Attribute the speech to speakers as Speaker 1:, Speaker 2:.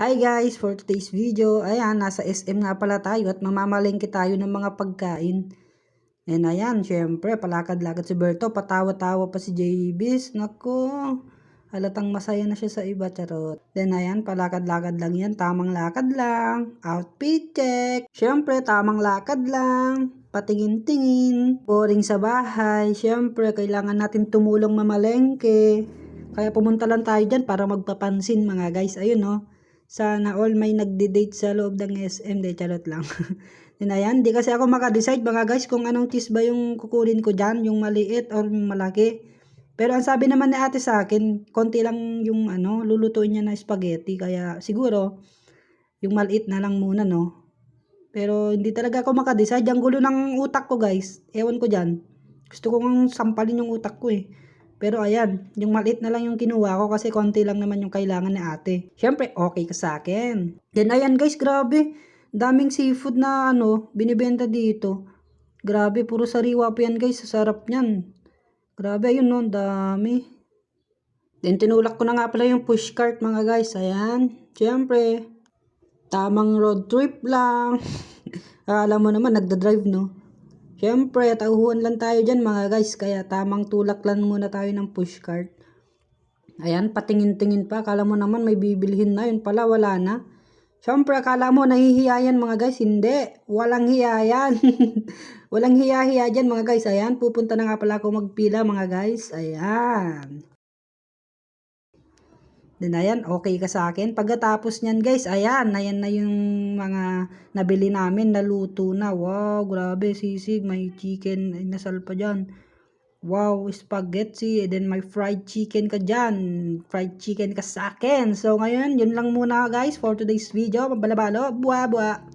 Speaker 1: Hi guys, for today's video, ayan, nasa SM nga pala tayo at mamamalengke tayo ng mga pagkain. And ayan, syempre, palakad-lakad si Berto, patawa-tawa pa si JB's. Naku, halatang masaya na siya sa iba, charot. Then ayan, palakad-lakad lang yan, tamang lakad lang. Outfit check. Syempre, tamang lakad lang. Patingin-tingin. Boring sa bahay. Syempre, kailangan natin tumulong mamalengke. Kaya pumunta lang tayo dyan para magpapansin mga guys. Ayun no. Sana all may nagde-date sa loob ng SM. De, charot lang. Then ayan, di kasi ako makadecide mga guys kung anong cheese ba yung kukunin ko dyan. Yung maliit or yung malaki. Pero ang sabi naman ni ate sa akin, konti lang yung lulutuin niya na spaghetti. Kaya siguro, yung maliit na lang muna no. Pero hindi talaga ako makadecide. Ang gulo ng utak ko guys. Ewan ko dyan. Gusto ko nga sampalin yung utak ko eh. Pero ayan, yung maliit na lang yung kinuha ko kasi konti lang naman yung kailangan ni ate. Syempre, okay ka sa akin. Then ayan guys, grabe. Daming seafood na binibenta dito. Grabe, puro sariwa po yan guys. Sarap niyan. Grabe, ayun no, dami. Then tinulak ko na nga pala yung pushcart mga guys. Ayan, syempre. Tamang road trip lang. Alam mo naman, nagda-drive no. Siyempre, tauhuan lang tayo dyan mga guys. Kaya tamang tulak lang muna tayo ng pushcart. Ayan, patingin-tingin pa. Akala mo naman may bibilhin na. Yun pala, wala na. Siyempre, akala mo nahihiya yan mga guys. Hindi. Walang hiya yan. Walang hiya-hiya dyan mga guys. Ayan, pupunta na nga pala ako magpila mga guys. Ayan. Then ayan, okay ka sa akin. Pagkatapos niyan guys, ayan na yung mga nabili namin, naluto na. Wow, grabe sisig, may chicken, ay nasal pa dyan. Wow, spaghetti, and then may fried chicken ka dyan. Fried chicken ka sa akin. So ngayon, yun lang muna guys for today's video. Mabalabalo, buwa-buwa.